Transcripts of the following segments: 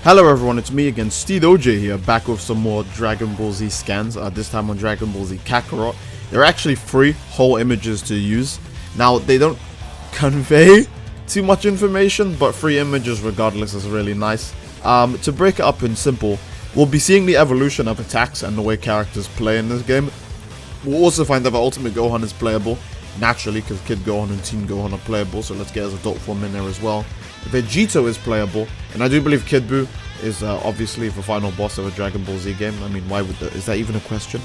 Hello everyone, it's me again, Steed OJ here, back with some more Dragon Ball Z scans, this time on Dragon Ball Z Kakarot. They're actually free whole images to use. Now, they don't convey too much information, but free images regardless is really nice. To break it up in simple, we'll be seeing the evolution of attacks and the way characters play in this game. We'll also find out that Ultimate Gohan is playable, naturally, because Kid Gohan and Teen Gohan are playable, so let's get his adult form in there as well. Vegito is playable, and I do believe Kid Buu is obviously the final boss of a Dragon Ball Z game. I mean, why would that? Is that even a question?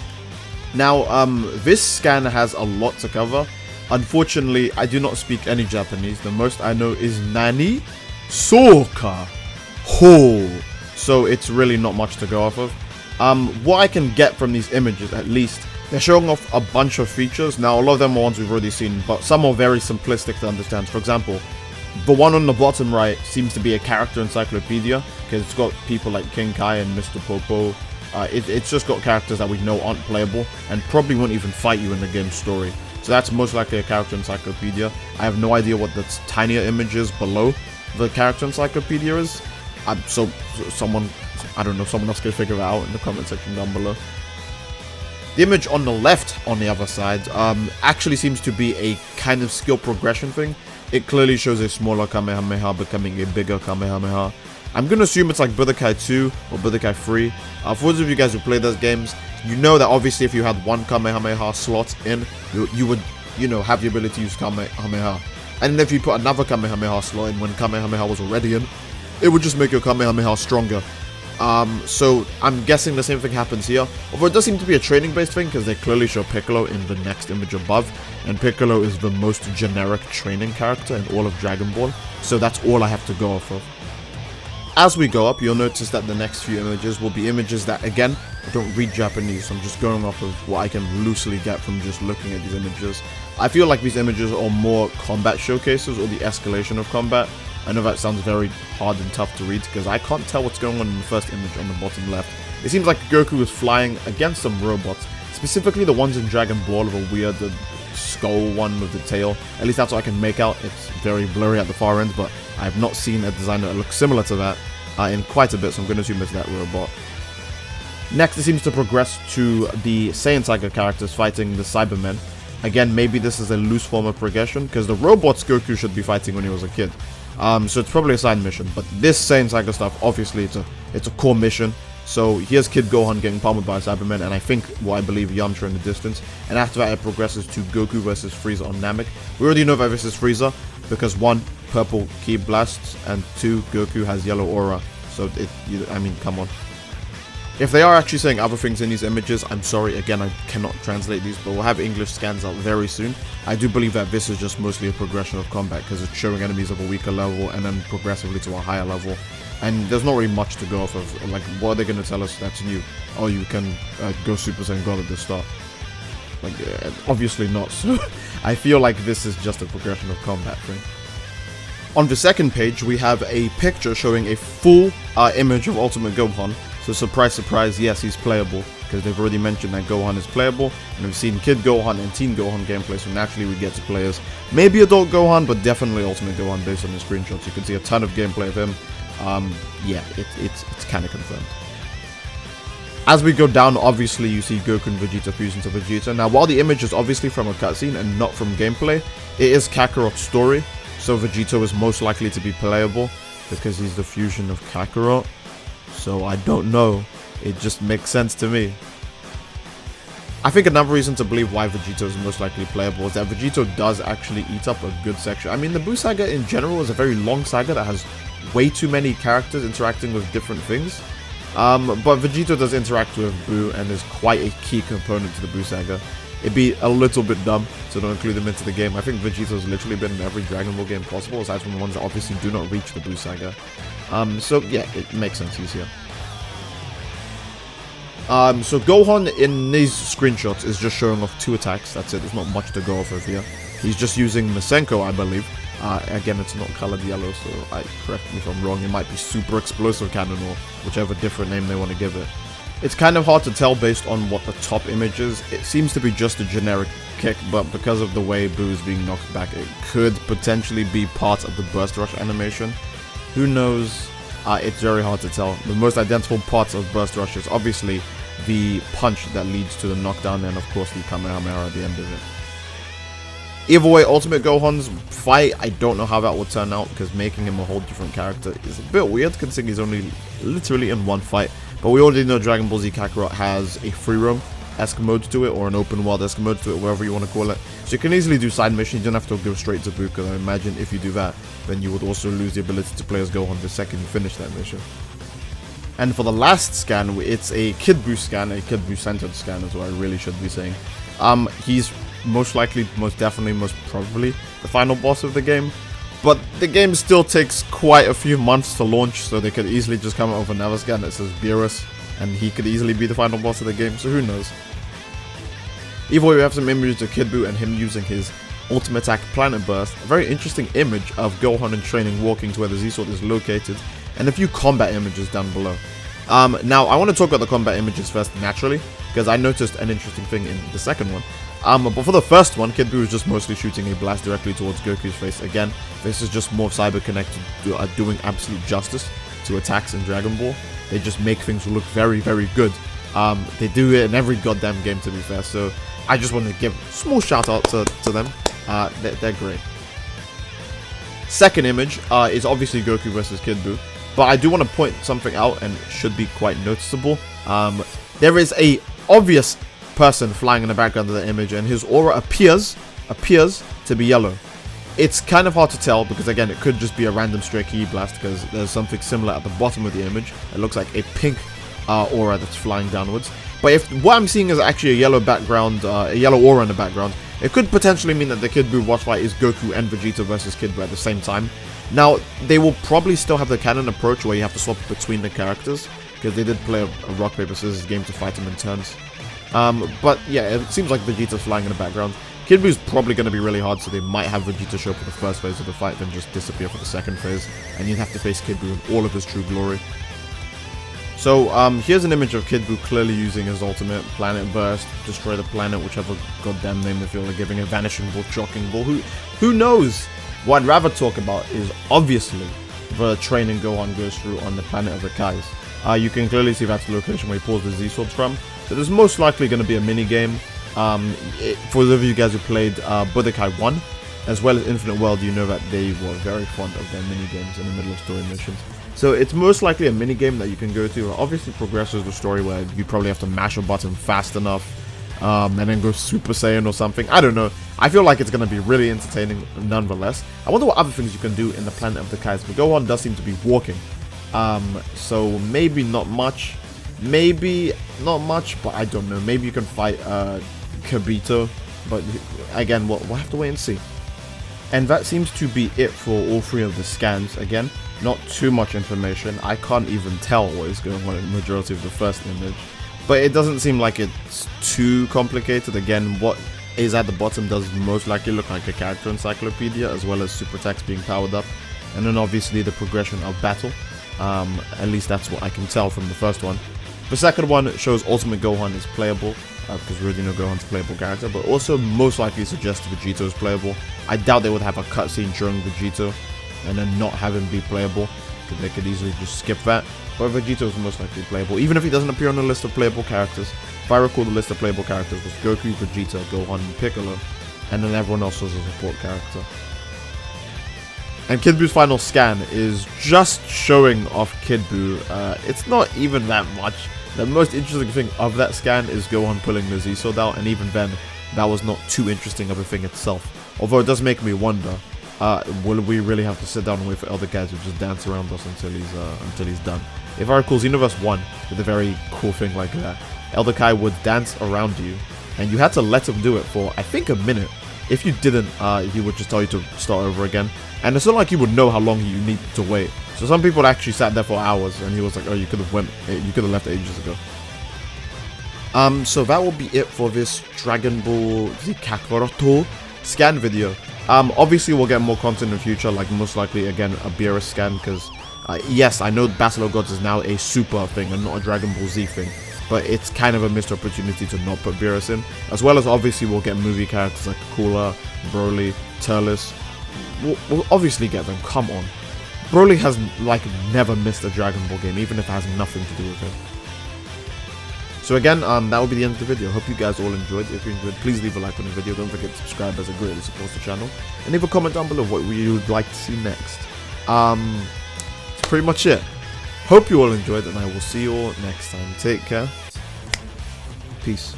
Now, this scan has a lot to cover. Unfortunately, I do not speak any Japanese. The most I know is Nani? Soka! Ho! So it's really not much to go off of. What I can get from these images, at least, they're showing off a bunch of features. Now, a lot of them are ones we've already seen, but some are very simplistic to understand. For example, the one on the bottom right seems to be a character encyclopedia, because it's got people like King Kai and Mr. Popo. It's just got characters that we know aren't playable, and probably won't even fight you in the game's story. So that's most likely a character encyclopedia. I have no idea what the tinier images below the character encyclopedia is. So someone, I don't know, someone else can figure it out in the comment section down below. The image on the left, on the other side, actually seems to be a kind of skill progression thing. It clearly shows a smaller Kamehameha becoming a bigger Kamehameha. I'm going to assume it's like Budokai 2 or Budokai 3. For those of you guys who play those games, you know that obviously if you had one Kamehameha slot in, you would, have the ability to use Kamehameha. And then if you put another Kamehameha slot in when Kamehameha was already in, it would just make your Kamehameha stronger. So I'm guessing the same thing happens here, although it does seem to be a training based thing because they clearly show Piccolo in the next image above, and Piccolo is the most generic training character in all of Dragon Ball, so that's all I have to go off of. As we go up, you'll notice that the next few images will be images that, again, I don't read Japanese, so I'm just going off of what I can loosely get from just looking at these images. I feel like these images are more combat showcases or the escalation of combat. I know that sounds very hard and tough to read because I can't tell what's going on in the first image on the bottom left. It seems like Goku is flying against some robots, specifically the ones in Dragon Ball with a weird skull one with the tail. At least that's what I can make out. It's very blurry at the far end, but I have not seen a design that looks similar to that in quite a bit, so I'm going to assume it's that robot. Next, it seems to progress to the Saiyan Saga characters fighting the Cybermen. Again, maybe this is a loose form of progression, because the robots Goku should be fighting when he was a kid. So it's probably a side mission, but this Saiyan Saga stuff, obviously it's a core mission. So here's Kid Gohan getting pummeled by Cybermen, and I think, I believe, Yamcha in the distance. And after that, it progresses to Goku versus Frieza on Namek. We already know that this is Frieza, because 1, purple ki blasts, and 2, Goku has yellow aura. So I mean, come on. If they are actually saying other things in these images, I'm sorry, again, I cannot translate these, but we'll have English scans out very soon. I do believe that this is just mostly a progression of combat, because it's showing enemies of a weaker level, and then progressively to a higher level. And there's not really much to go off of. Like, what are they going to tell us that's new? Oh, you can go Super Saiyan God at the start. Like, obviously not, so I feel like this is just a progression of combat thing. On the second page, we have a picture showing a full image of Ultimate Gohan. So surprise, surprise, yes, he's playable, because they've already mentioned that Gohan is playable, and we've seen Kid Gohan and Teen Gohan gameplay, so naturally we get to play as maybe Adult Gohan, but definitely Ultimate Gohan based on the screenshots. You can see a ton of gameplay of him. Yeah, it's kind of confirmed. As we go down, obviously you see Goku and Vegeta fusing to Vegeta. Now, while the image is obviously from a cutscene and not from gameplay, it is Kakarot's story, so Vegito is most likely to be playable, because he's the fusion of Kakarot. So I don't know, it just makes sense to me. I think another reason to believe why Vegito is most likely playable is that Vegito does actually eat up a good section. I mean, the Buu saga in general is a very long saga that has way too many characters interacting with different things. But Vegito does interact with Buu and is quite a key component to the Buu saga. It'd be a little bit dumb to not include him into the game. I think Vegito's literally been in every Dragon Ball game possible, aside from the ones that obviously do not reach the Buu saga. So yeah, it makes sense he's here. So Gohan in these screenshots is just showing off 2 attacks, that's it, there's not much to go off of here. He's just using Masenko, I believe. Again, it's not colored yellow, so correct me if I'm wrong, it might be Super Explosive Cannon or whichever different name they want to give it. It's kind of hard to tell based on what the top image is. It seems to be just a generic kick, but because of the way Buu is being knocked back, it could potentially be part of the Burst Rush animation. Who knows? it's very hard to tell. The most identifiable parts of Burst Rush is obviously the punch that leads to the knockdown, and of course the Kamehameha at the end of it. Either way, Ultimate Gohan's fight, I don't know how that will turn out, because making him a whole different character is a bit weird, considering he's only literally in one fight. But we already know Dragon Ball Z Kakarot has a free roam-esque mode to it, or an open world-esque mode to it, whatever you want to call it. So you can easily do side missions, you don't have to go straight to Buu, because I imagine if you do that, then you would also lose the ability to play as Gohan the second you finish that mission. And for the last scan, it's a Kid Buu scan, a Kid Buu centered scan is what I really should be saying. He's most likely, most definitely, most probably the final boss of the game. But the game still takes quite a few months to launch, so they could easily just come out with another scan that says Beerus, and he could easily be the final boss of the game, so who knows. Either way, we have some images of Kid Buu and him using his Ultimate Attack Planet Burst, a very interesting image of Gohan in training walking to where the Z-Sword is located, and a few combat images down below. Now, I want to talk about the combat images first, naturally, because I noticed an interesting thing in the second one. But for the first one, Kid Buu is just mostly shooting a blast directly towards Goku's face. Again, this is just more cyber connected, doing absolute justice to attacks in Dragon Ball. They just make things look very, very good. They do it in every goddamn game, to be fair, so I just want to give a small shout out to them. They're great. Second image is obviously Goku versus Kid Buu, but I do want to point something out, and it should be quite noticeable. There is a obvious person flying in the background of the image, and his aura appears to be yellow. It's kind of hard to tell because, again, it could just be a random stray ki blast, because there's something similar at the bottom of the image. It looks like a pink aura that's flying downwards. But if what I'm seeing is actually a yellow background, a yellow aura in the background, it could potentially mean that the Kid Buu watch fight is Goku and Vegeta versus Kid Buu at the same time. Now, they will probably still have the canon approach where you have to swap between the characters, because they did play a rock, paper, scissors game to fight them in turns. But yeah, it seems like Vegeta's flying in the background. Kid Buu's probably going to be really hard, so they might have Vegeta show up for the first phase of the fight, then just disappear for the second phase, and you'd have to face Kid Buu in all of his true glory. So, here's an image of Kid Buu clearly using his ultimate Planet Burst, destroy the planet, whichever goddamn name they feel like giving, a vanishing ball, shocking ball, who knows? What I'd rather talk about is, obviously, the training Gohan goes through on the planet of the Kais. You can clearly see that's the location where he pulls the Z-Swords from, so there's most likely going to be a mini-game. For those of you guys who played Budokai 1, as well as Infinite World, you know that they were very fond of their mini-games in the middle of story missions. So it's most likely a mini-game that you can go to. It obviously progresses the story where you probably have to mash a button fast enough, and then go Super Saiyan or something. I don't know. I feel like it's going to be really entertaining nonetheless. I wonder what other things you can do in the Planet of the Kais, but Gohan does seem to be walking. So maybe not much. Maybe not much, but I don't know. Maybe you can fight Kibito, but again, we'll have to wait and see. And that seems to be it for all three of the scans. Again, not too much information. I can't even tell what is going on in the majority of the first image, but it doesn't seem like it's too complicated. Again, what is at the bottom does most likely look like a character encyclopedia, as well as super attacks being powered up, and then obviously the progression of battle. At least that's what I can tell from the first one. The second one shows Ultimate Gohan is playable, because we already know Gohan's a playable character, but also most likely suggests Vegito is playable. I doubt they would have a cutscene during Vegito and then not have him be playable, because they could easily just skip that. But Vegito is most likely playable, even if he doesn't appear on the list of playable characters. If I recall, the list of playable characters was Goku, Vegeta, Gohan, and Piccolo, and then everyone else was a support character. And Kid Buu's final scan is just showing off Kid Buu. It's not even that much. The most interesting thing of that scan is Gohan pulling the Z-Sword out, and even then, that was not too interesting of a thing itself. Although it does make me wonder, will we really have to sit down and wait for Elder Kai to just dance around us until he's done? If I recall, Xenoverse 1 did a very cool thing like that. Elder Kai would dance around you, and you had to let him do it for, I think, a minute. If you didn't, he would just tell you to start over again. And it's not like you would know how long you need to wait. So some people actually sat there for hours, and he was like, "Oh, you could have left ages ago." So that will be it for this Dragon Ball Z Kakarot scan video. Obviously we'll get more content in the future, like most likely again a Beerus scan, because yes, I know Battle of Gods is now a Super thing and not a Dragon Ball Z thing, but it's kind of a missed opportunity to not put Beerus in. As well as obviously we'll get movie characters like Cooler, Broly, Turles. We'll obviously get them, come on. Broly has, like, never missed a Dragon Ball game, even if it has nothing to do with him. So again, that will be the end of the video. Hope you guys all enjoyed. If you enjoyed, please leave a like on the video. Don't forget to subscribe, as it greatly supports the channel. And leave a comment down below what you would like to see next. That's pretty much it. Hope you all enjoyed, and I will see you all next time. Take care. Peace.